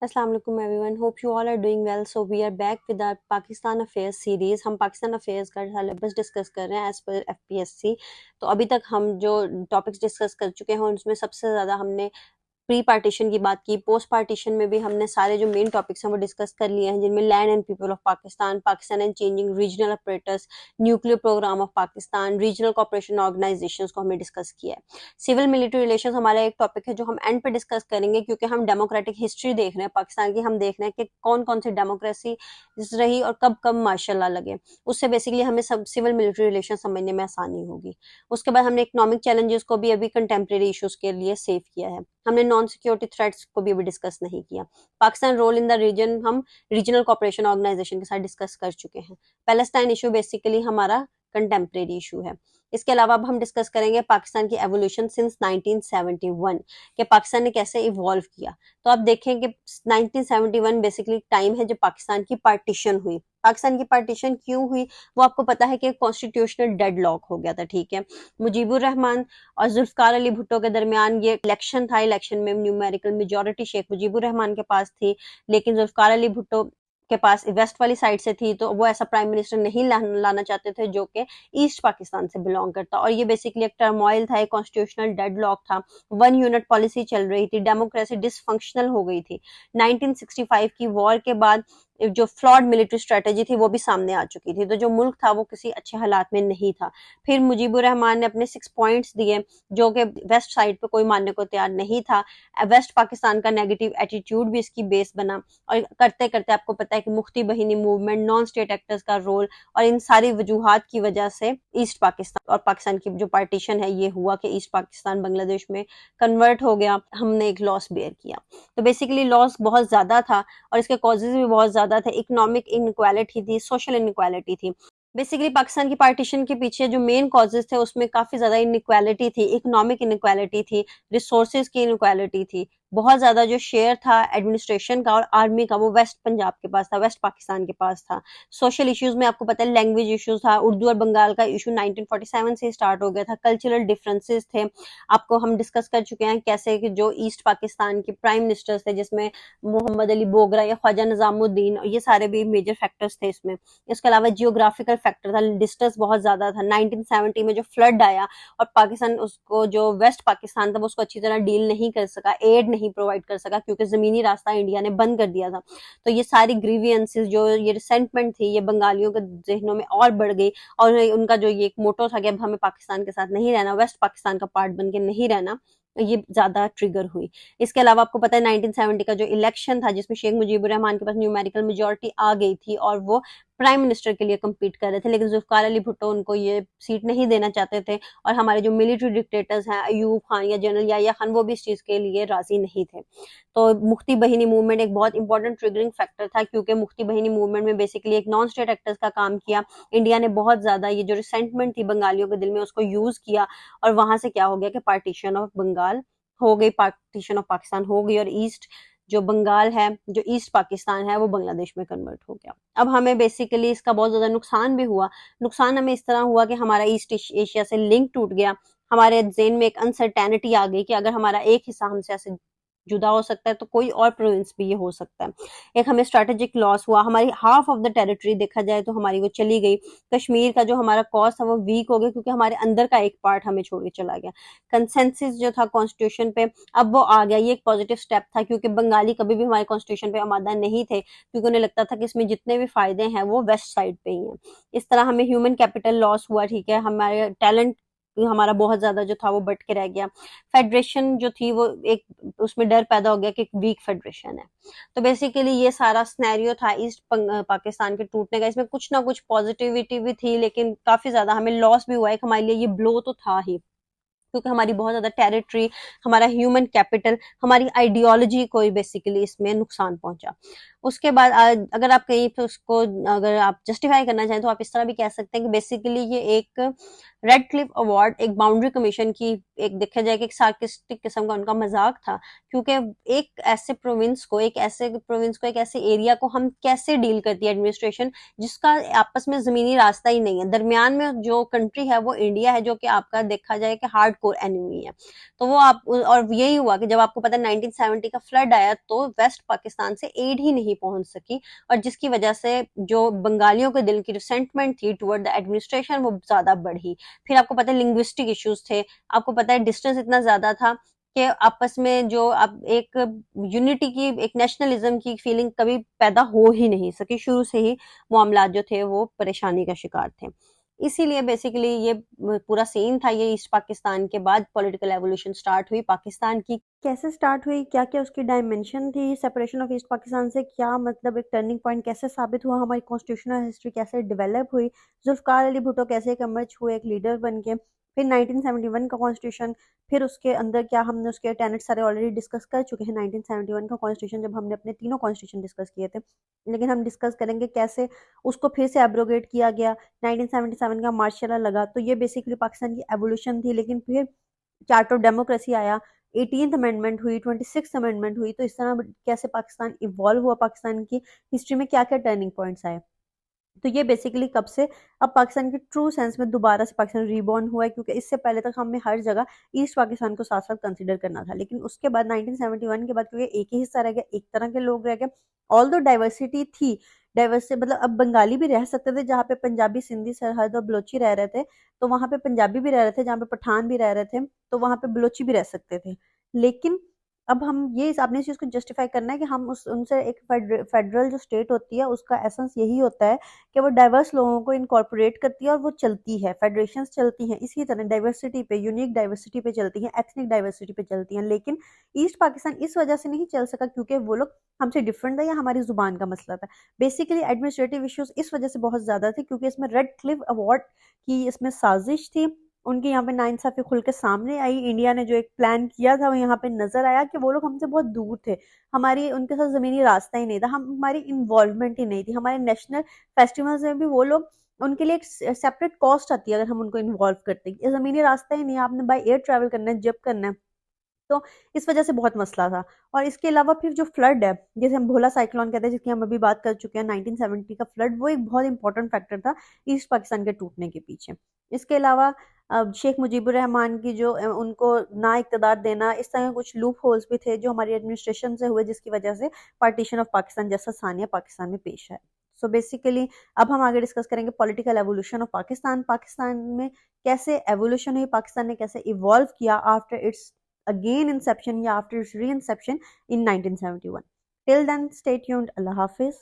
Assalamu alaikum everyone. Hope you all are doing well. So we are back with our Pakistan Affairs series. हम Pakistan affairs का syllabus discuss कर रहे हैं as per FPSC. तो अभी तक हम जो टॉपिक्स डिस्कस कर चुके हैं उनमें सबसे ज़्यादा हमने प्री पार्टीशन की बात की. पोस्ट पार्टीशन में भी हमने सारे जो मेन टॉपिक्स हैं वो डिस्कस कर लिए हैं, जिनमें land and people of Pakistan, Pakistan and changing regional operators, nuclear program of Pakistan, regional cooperation organisations को हमने डिस्कस किया है. सिविल मिलिट्री रिलेशंस हमारा एक टॉपिक है जो हम एंड पे डिस्कस करेंगे, क्योंकि हम डेमोक्रेटिक हिस्ट्री देख रहे हैं पाकिस्तान की. हम देख रहे हैं कि कौन कौन सी डेमोक्रेसी रही और कब कब मार्शल लॉ लगे. उससे बेसिकली हमें सब सिविल मिलिट्री रिलेशन समझने में आसानी होगी. उसके बाद हमने इकोनॉमिक चैलेंजेस को भी अभी कंटेम्प्रेरी इश्यूज के लिए सेव किया है. हमने नॉन सिक्योरिटी थ्रेट्स को भी अभी डिस्कस नहीं किया. Pakistan role in the region हम रीजनल कॉपरेशन ऑर्गेनाइजेशन के साथ डिस्कस कर चुके हैं. पैलेस्टाइन इशू बेसिकली हमारा कंटेम्प्रेरी इशू है. इसके अलावा अब हम डिस्कस करेंगे पाकिस्तान की एवोल्यूशन सिंस 1971 कि पाकिस्तान ने कैसे इवॉल्व किया. तो आप देखें कि 1971 बेसिकली टाइम है जब पाकिस्तान की पार्टीशन हुई. पाकिस्तान की पार्टीशन क्यों हुई वो आपको पता है कि कॉन्स्टिट्यूशनल डेडलॉक हो गया था. ठीक है, मुजीबुर रहमान और जुल्फकार अली भुट्टो के दरमियान ये इलेक्शन था. इलेक्शन में न्यूमेरिकल मेजोरिटी शेख मुजीबुर रहमान के पास थी, लेकिन जुल्फकार अली भुट्टो के पास वेस्ट वाली साइड से थी, तो वो ऐसा प्राइम मिनिस्टर नहीं लाना चाहते थे जो कि ईस्ट पाकिस्तान से बिलोंग करता. और ये बेसिकली एक टर्मोइल था, एक कॉन्स्टिट्यूशनल डेडलॉक था. वन यूनिट पॉलिसी चल रही थी, डेमोक्रेसी डिसफंक्शनल हो गई थी. 1965 की वॉर के बाद जो फ्लॉड मिलिट्री स्ट्रेटेजी थी वो भी सामने आ चुकी थी. तो जो मुल्क था वो किसी अच्छे हालात में नहीं था. फिर मुजीबुर रहमान ने अपने 6 पॉइंट्स दिए जो कि वेस्ट साइड पे कोई मानने को तैयार नहीं था. वेस्ट पाकिस्तान का नेगेटिव एटीट्यूड भी इसकी बेस बना, और करते करते आपको पता है कि मुफ्ती बहिनी मूवमेंट, नॉन स्टेट एक्टर्स का रोल, और इन सारी वजूहात की वजह से ईस्ट पाकिस्तान और पाकिस्तान की जो पार्टीशन है ये हुआ कि ईस्ट पाकिस्तान बांग्लादेश में कन्वर्ट हो गया. हमने एक लॉस बेयर किया. तो बेसिकली लॉस बहुत ज्यादा था और इसके कॉजेज भी बहुत ज्यादा थे. इकोनॉमिक इनइक्वालिटी थी, सोशल इनइक्वालिटी थी. बेसिकली पाकिस्तान की पार्टीशन के पीछे जो मेन कॉजेज थे उसमें काफी ज्यादा इनइक्वालिटी थी, इकोनॉमिक इनइक्वालिटी थी, रिसोर्सेज की इनइक्वालिटी थी. बहुत ज्यादा जो शेयर था एडमिनिस्ट्रेशन का और आर्मी का वो वेस्ट पंजाब के पास था, वेस्ट पाकिस्तान के पास था. सोशल इश्यूज में आपको पता है लैंग्वेज इश्यूज था. उर्दू और बंगाल का इशू 1947 से स्टार्ट हो गया था. कल्चरल डिफरेंसेस थे. आपको हम डिस्कस कर चुके हैं कैसे कि जो ईस्ट पाकिस्तान के प्राइम मिनिस्टर्स थे, जिसमें मोहम्मद अली बोगरा या ख्वाजा निजामुद्दीन, ये सारे भी मेजर फैक्टर्स थे इसमें. इसके अलावा जियोग्राफिकल फैक्टर था, डिस्टेंस बहुत ज्यादा था. 1970 में जो फ्लड आया और पाकिस्तान उसको, जो वेस्ट पाकिस्तान था वो उसको अच्छी तरह डील नहीं कर सका, एड नहीं प्रोवाइड कर सका, क्योंकि जमीनी रास्ता इंडिया ने बंद कर दिया था. तो ये सारी ग्रीवियंसेस, जो ये रिसेंटमेंट थी, ये बंगालियों के जहनों में और बढ़ गई. और उनका जो ये एक मोटो था कि अब हमें पाकिस्तान के साथ नहीं रहना, वेस्ट पाकिस्तान का पार्ट बन के नहीं रहना, ये ज्यादा ट्रिगर हुई. इसके अलावा आपको पता है 1970 का जो इलेक्शन था जिसमें शेख मुजीबुर रहमान के पास न्यूमेरिकल मेजोरिटी आ गई थी और वो प्राइम मिनिस्टर के लिए कम्पीट कर रहे थे, लेकिन जुल्फकार अली भुट्टो उनको ये सीट नहीं देना चाहते थे. और हमारे जो मिलिट्री डिक्टेटर्स हैं अयूब खान या जनरल याहिया खान, वो भी इस चीज के लिए राजी नहीं थे. तो मुफ्ती बहिनी मूवमेंट एक बहुत इंपॉर्टेंट ट्रिगरिंग फैक्टर था, क्योंकि मुफ्ती बहिनी मूवमेंट में बेसिकली एक नॉन स्टेट एक्टर्स का काम किया. इंडिया ने बहुत ज्यादा ये जो रिसेंटमेंट थी बंगालियों के दिल में उसको यूज किया, और वहां से क्या हो गया कि पार्टीशन ऑफ बंगाल हो गई, पार्टीशन ऑफ पाकिस्तान हो गई, और ईस्ट जो बंगाल है, जो ईस्ट पाकिस्तान है, वो बांग्लादेश में कन्वर्ट हो गया. अब हमें बेसिकली इसका बहुत ज्यादा नुकसान भी हुआ. नुकसान हमें इस तरह हुआ कि हमारा ईस्ट एशिया से लिंक टूट गया. हमारे जेन में एक अनसर्टेनिटी आ गई कि अगर हमारा एक हिस्सा हमसे ऐसे जुदा हो सकता है तो कोई और प्रोविंस भी ये हो सकता है. एक हमें स्ट्रेटेजिक लॉस हुआ. हमारी हाफ ऑफ द टेरिटरी देखा जाए तो हमारी वो चली गई. कश्मीर का जो हमारा कॉज था वो वीक हो गया, क्योंकि हमारे अंदर का एक पार्ट हमें छोड़ के चला गया. कंसेंसस जो था कॉन्स्टिट्यूशन पे अब वो आ गया. ये एक पॉजिटिव स्टेप था, क्योंकि बंगाली कभी भी हमारे कॉन्स्टिट्यूशन पे आमादा नहीं थे, क्योंकि उन्हें लगता था कि इसमें जितने भी फायदे हैं वो वेस्ट साइड पे ही हैं. इस तरह हमें ह्यूमन कैपिटल लॉस हुआ. ठीक है, हमारे टैलेंट हमारा बहुत ज्यादा जो था वो बढ़ के रह गया. फेडरेशन जो थी वो एक उसमें डर पैदा हो गया कि एक वीक फेडरेशन है. तो बेसिकली ये सारा स्नैरियो था ईस्ट पाकिस्तान के टूटने का. इसमें कुछ ना कुछ पॉजिटिविटी भी थी, लेकिन काफी ज्यादा हमें लॉस भी हुआ है. हमारे लिए ये ब्लो तो था ही, क्योंकि हमारी बहुत ज्यादा टेरिटरी, हमारा ह्यूमन कैपिटल, हमारी आइडियोलॉजी को बेसिकली इसमें नुकसान पहुंचा. उसके बाद अगर आप कहीं पे उसको अगर आप जस्टिफाई करना चाहें तो आप इस तरह भी कह सकते हैं कि बेसिकली ये एक रेड क्लिफ अवार्ड, एक बाउंड्री कमीशन की, एक देखा जाए कि एक सार्किस्टिक किस्म का उनका मजाक था. क्योंकि एक ऐसे प्रोविंस को, एक ऐसे एरिया को हम कैसे डील करती है एडमिनिस्ट्रेशन, जिसका आपस में जमीनी रास्ता ही नहीं है. दरमियान में जो कंट्री है वो इंडिया है, जो कि आपका देखा जाए कि हार्ड हार्डकोर एनिमी है। तो वो आप, और यही हुआ कि जब आपको पता है 1970 का फ्लड आया तो वेस्ट पाकिस्तान से एड ही नहीं पहुंच सकी, और जिसकी वजह से जो बंगालियों के दिल की रिसेंटमेंट थी टुवर्ड द एडमिनिस्ट्रेशन वो ज्यादा बढ़ी। फिर आपको पता है लिंग्विस्टिक इश्यूज थे, आपको पता है डिस्टेंस इतना ज्यादा था कि आपस में जो अब एक यूनिटी की, एक नेशनलिज्म की फीलिंग कभी पैदा हो ही नहीं सकी। शुरू से ही मामला जो थे वो परेशानी का शिकार थे। इसीलिए बेसिकली ये पूरा सीन था। ये ईस्ट पाकिस्तान के बाद पॉलिटिकल एवोल्यूशन स्टार्ट हुई पाकिस्तान की। कैसे स्टार्ट हुई, क्या क्या उसकी डायमेंशन थी, सेपरेशन ऑफ ईस्ट पाकिस्तान से क्या मतलब, एक टर्निंग पॉइंट कैसे साबित हुआ, हमारी कॉन्स्टिट्यूशनल हिस्ट्री कैसे डेवलप हुई, जुल्फकार अली भुट्टो कैसे एक इमर्ज हुए एक लीडर बन के, फिर 1971 का कॉन्स्टिट्यूशन, फिर उसके अंदर क्या, हमने उसके टेनेट सारे ऑलरेडी डिस्कस कर चुके हैं 1971 का कॉन्स्टिट्यूशन जब हमने अपने तीनों कॉन्स्टिट्यूशन डिस्कस किए थे। लेकिन हम डिस्कस करेंगे कैसे उसको फिर से एब्रोगेट किया गया, 1977 का मार्शल लॉ लगा। तो ये बेसिकली पाकिस्तान की एवोल्यूशन थी। लेकिन फिर चार्टर ऑफ डेमोक्रेसी आया, 18th अमेंडमेंट हुई, 26th अमेंडमेंट हुई। तो इस तरह कैसे पाकिस्तान इवॉल्व हुआ, पाकिस्तान की हिस्ट्री में क्या क्या टर्निंग पॉइंट्स आए। तो ये बेसिकली कब से अब पाकिस्तान के ट्रू सेंस में दोबारा से पाकिस्तान रीबॉर्न हुआ है, क्योंकि इससे पहले तक हमें हर जगह ईस्ट पाकिस्तान को साथ साथ कंसिडर करना था। लेकिन उसके बाद 1971 के बाद क्योंकि एक ही हिस्सा रह गया, एक तरह के लोग रह गए, ऑल दो डाइवर्सिटी थी, डाइवर्सिटी मतलब अब बंगाली भी रह सकते थे जहाँ पे पंजाबी, सिंधी, सरहद और बलोची रह रहे थे, तो वहां पे पंजाबी भी रह रहे थे, जहाँ पे पठान भी रह रहे थे तो वहां पे बलोची भी रह सकते थे। लेकिन अब हम ये आपने इस चीज को जस्टिफाई करना है कि हम उस उनसे एक फेडरल जो स्टेट होती है उसका एसेंस यही होता है कि वो डाइवर्स लोगों को इनकॉर्पोरेट करती है और वो चलती है, फेडरेशंस चलती हैं इसी तरह डाइवर्सिटी पे, यूनिक डाइवर्सिटी पे चलती हैं, एथनिक डाइवर्सिटी पे चलती हैं। लेकिन ईस्ट पाकिस्तान इस वजह से नहीं चल सका क्योंकि वो लोग हमसे डिफरेंट था या हमारी जुबान का मसला था। बेसिकली एडमिनिस्ट्रेटिव इश्यूज इस वजह से बहुत ज्यादा थे क्योंकि इसमें रेड क्लिफ अवार्ड की इसमें साजिश थी, उनकी यहाँ पे नाइंसाफी खुल के सामने आई। इंडिया ने जो एक प्लान किया था वो यहाँ पे नजर आया कि वो लोग हमसे बहुत दूर थे, हमारी उनके साथ जमीनी रास्ता ही नहीं था, हमारी इन्वॉल्वमेंट ही नहीं थी, हमारे नेशनल फेस्टिवल्स में भी वो लोग, उनके लिए एक सेपरेट कॉस्ट आती है अगर हम उनको इन्वॉल्व करते हैं। जमीनी रास्ता ही नहीं है, आपने बाय एयर ट्रैवल करना है, जब करना है, तो इस वजह से बहुत मसला था। और इसके अलावा फिर जो फ्लड है जिसे हम भोला साइक्लोन कहते हैं, जिसकी हम अभी बात कर चुके हैं, 1970 का फ्लड, वो एक बहुत इंपॉर्टेंट फैक्टर था ईस्ट पाकिस्तान के टूटने के पीछे। इसके अलावा शेख मुजीबुर रहमान की जो उनको ना इक़्तिदार देना, इस तरह के कुछ लूप होल्स भी थे जो हमारी एडमिनिस्ट्रेशन से हुए, जिसकी वजह से पार्टीशन ऑफ पाकिस्तान जैसा सानिया पाकिस्तान में पेश है। सो बेसिकली अब हम आगे डिस्कस करेंगे political evolution of Pakistan, Pakistan में कैसे एवोल्यूशन हुई, पाकिस्तान ने कैसे इवॉल्व किया आफ्टर इट्स again inception या after its reinception in 1971. Till then, stay tuned. Allah Hafiz.